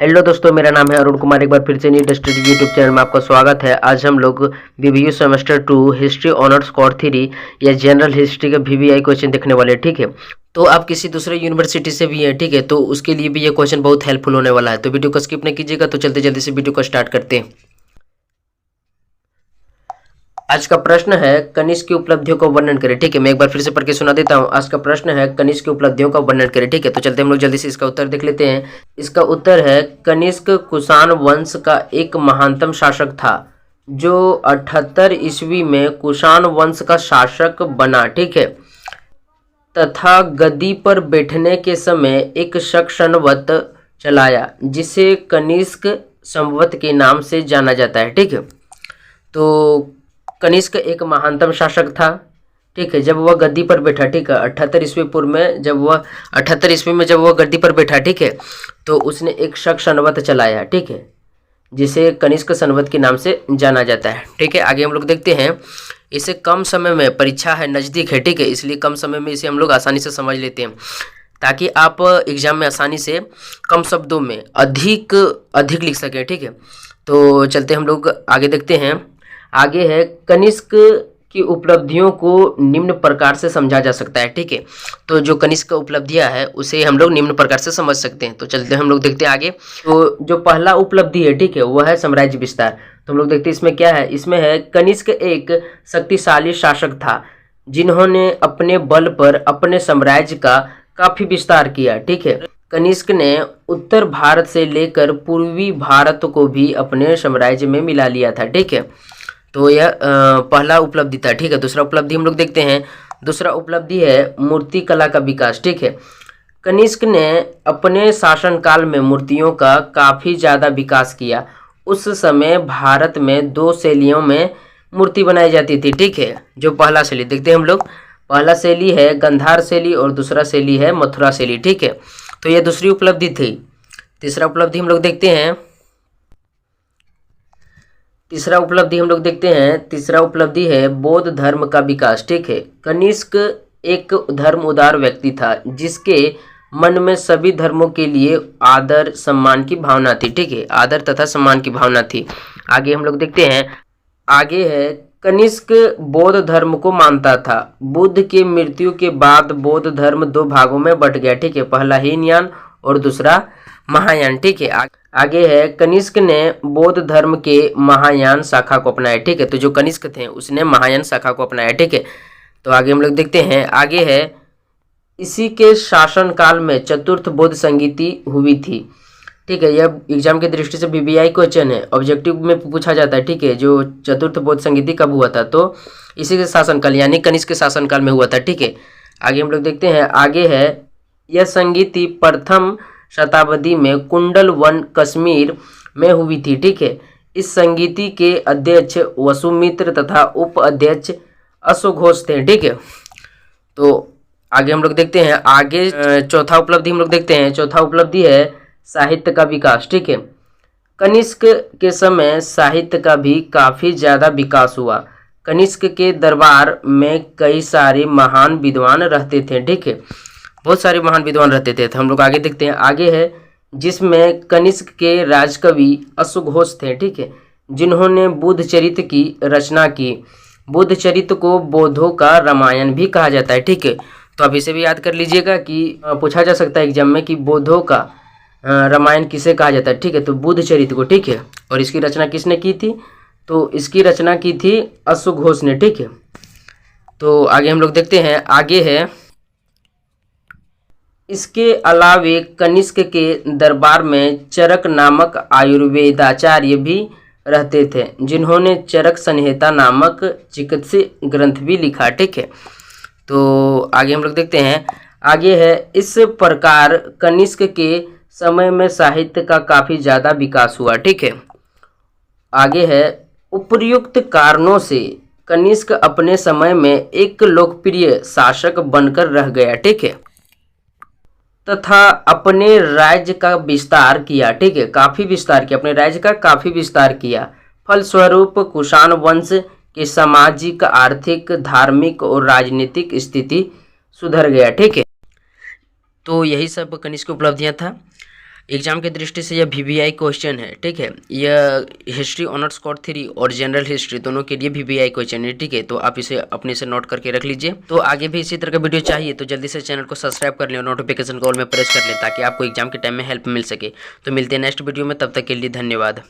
Hello दोस्तों, मेरा नाम है अरुण कुमार। एक बार फिर से नीट स्टडी यूट्यूब चैनल में आपका स्वागत है। आज हम लोग बीबीयू सेमेस्टर 2 हिस्ट्री ऑनर्स कोर 3 या जनरल हिस्ट्री के वीवीआई क्वेश्चन देखने वाले हैं। ठीक है, तो आप किसी दूसरे यूनिवर्सिटी से भी हैं, ठीक है, तो उसके लिए भी ये क्वेश्चन बहुत हेल्पफुल होने वाला है। तो वीडियो को स्किप नहीं कीजिएगा। तो चलते जल्दी से वीडियो को स्टार्ट करते हैं। आज का प्रश्न है कनिष्क की उपलब्धियों का वर्णन करें। ठीक है, मैं एक बार फिर से पढ़ के सुना देता हूँ। आज का प्रश्न है कनिष्क की उपलब्धियों का वर्णन करें। ठीक है, तो चलते हम लोग जल्दी से इसका उत्तर देख लेते हैं। इसका उत्तर है कनिष्क कुषाण वंश का एक महानतम शासक था जो 78 ईस्वी में कुषाण वंश का शासक बना। ठीक है, तथा गद्दी पर बैठने के समय एक शक चलाया जिसे कनिष्क संवत के नाम से जाना जाता है। ठीक है, तो कनिष्क एक महानतम शासक था। ठीक है, जब वह गद्दी पर बैठा, ठीक है, 78 ईस्वी पूर्व में जब वह गद्दी पर बैठा, ठीक है, तो उसने एक शक संवत चलाया। ठीक है, जिसे कनिष्क संवत के नाम से जाना जाता है। ठीक है, आगे हम लोग देखते हैं। इसे कम समय में, परीक्षा है नज़दीक है, ठीक है, इसलिए कम समय में इसे हम लोग आसानी से समझ लेते हैं ताकि आप एग्जाम में आसानी से कम शब्दों में अधिक लिख सकें। ठीक है, तो चलते हम लोग आगे देखते हैं। आगे है कनिष्क की उपलब्धियों को निम्न प्रकार से समझा जा सकता है। ठीक है, तो जो कनिष्क का उपलब्धियां है उसे हम लोग निम्न प्रकार से समझ सकते हैं। तो चलते हम लोग देखते हैं आगे। तो जो पहला उपलब्धि है, ठीक है, वह है साम्राज्य विस्तार। तो हम लोग देखते हैं इसमें क्या है। इसमें है कनिष्क एक शक्तिशाली शासक था जिन्होंने अपने बल पर अपने साम्राज्य का काफी विस्तार किया। ठीक है, कनिष्क ने उत्तर भारत से लेकर पूर्वी भारत को भी अपने साम्राज्य में मिला लिया था। ठीक है, तो यह पहला उपलब्धि था। ठीक है, दूसरा उपलब्धि हम लोग देखते हैं। दूसरा उपलब्धि है मूर्ति कला का विकास। ठीक है, कनिष्क ने अपने शासनकाल में मूर्तियों का काफ़ी ज़्यादा विकास किया। उस समय भारत में 2 शैलियों में मूर्ति बनाई जाती थी। ठीक है, जो पहला शैली देखते हैं हम लोग। पहला शैली है गंधार शैली और दूसरा शैली है मथुरा शैली। ठीक है, तो यह दूसरी उपलब्धि थी। तीसरा उपलब्धि हम लोग देखते हैं। तीसरा उपलब्धि है बौद्ध धर्म का विकास। ठीक है, कनिष्क एक धर्म उदार व्यक्ति था जिसके मन में सभी धर्मों के लिए आदर सम्मान की भावना थी। ठीक है, आदर तथा सम्मान की भावना थी। आगे हम लोग देखते हैं। आगे है कनिष्क बौद्ध धर्म को मानता था। बुद्ध की मृत्यु के बाद बौद्ध धर्म 2 भागों में बंट गया। ठीक है, पहला हीनयान और दूसरा महायान। ठीक है, आगे है कनिष्क ने बौद्ध धर्म के महायान शाखा को अपनाया। ठीक है, तो जो कनिष्क थे उसने महायान शाखा को अपनाया। ठीक है, तो आगे हम लोग देखते हैं। आगे है इसी के शासनकाल में चतुर्थ बौद्ध संगीति हुई थी। ठीक है, यह एग्जाम की दृष्टि से बीबीआई क्वेश्चन है, ऑब्जेक्टिव में पूछा जाता है। ठीक है, जो चतुर्थ बौद्ध संगीति कब हुआ था, तो इसी के शासनकाल यानी कनिष्क के शासनकाल में हुआ था। ठीक है, आगे हम लोग देखते हैं। आगे है यह संगीति प्रथम शताब्दी में कुंडल वन कश्मीर में हुई थी। ठीक है, इस संगीति के अध्यक्ष वसुमित्र तथा उप अध्यक्ष अश्वघोष थे। ठीक है, तो आगे हम लोग देखते हैं। आगे चौथा उपलब्धि हम लोग देखते हैं। चौथा उपलब्धि है साहित्य का विकास। ठीक है, कनिष्क के समय साहित्य का भी काफ़ी ज़्यादा विकास हुआ। कनिष्क के दरबार में कई सारे महान विद्वान रहते थे। ठीक है, बहुत सारे महान विद्वान रहते थे। तो हम लोग आगे देखते हैं। आगे है जिसमें कनिष्क के राजकवि अश्वघोष थे। ठीक है, जिन्होंने बुद्ध चरित्र की रचना की। बुद्ध चरित्र को बौद्धों का रामायण भी कहा जाता है। ठीक है, तो आप इसे भी याद कर लीजिएगा कि पूछा जा सकता है एग्जाम में कि बौद्धों का रामायण किसे कहा जाता है। ठीक है, तो बुद्ध चरित्र को। ठीक है, और इसकी रचना किसने की थी, तो इसकी रचना की थी अश्वघोष ने। ठीक है, तो आगे हम लोग देखते हैं। आगे है इसके अलावे कनिष्क के दरबार में चरक नामक आयुर्वेदाचार्य भी रहते थे जिन्होंने चरक संहिता नामक चिकित्सीय ग्रंथ भी लिखा। ठीक है, तो आगे हम लोग देखते हैं। आगे है इस प्रकार कनिष्क के समय में साहित्य का काफ़ी ज़्यादा विकास हुआ। ठीक है, आगे है उपर्युक्त कारणों से कनिष्क अपने समय में एक लोकप्रिय शासक बनकर रह गया। ठीक है, तथा अपने राज्य का विस्तार किया। ठीक है, काफ़ी विस्तार किया, अपने राज्य का काफ़ी विस्तार किया। फलस्वरूप कुषाण वंश की सामाजिक, आर्थिक, धार्मिक और राजनीतिक स्थिति सुधर गया। ठीक है, तो यही सब कनिष्क की उपलब्धियां था। एग्जाम की दृष्टि से यह VBI क्वेश्चन है, ठीक है। यह हिस्ट्री ऑनर्स कोर 3 और जनरल हिस्ट्री दोनों के लिए VBI क्वेश्चन है, ठीक है। तो आप इसे अपने से नोट करके रख लीजिए। तो आगे भी इसी तरह का वीडियो चाहिए तो जल्दी से चैनल को सब्सक्राइब कर लें और नोटिफिकेशन कॉल में प्रेस कर लें ताकि आपको एग्जाम के टाइम में हेल्प मिल सके। तो मिलते हैं नेक्स्ट वीडियो में, तब तक के लिए धन्यवाद।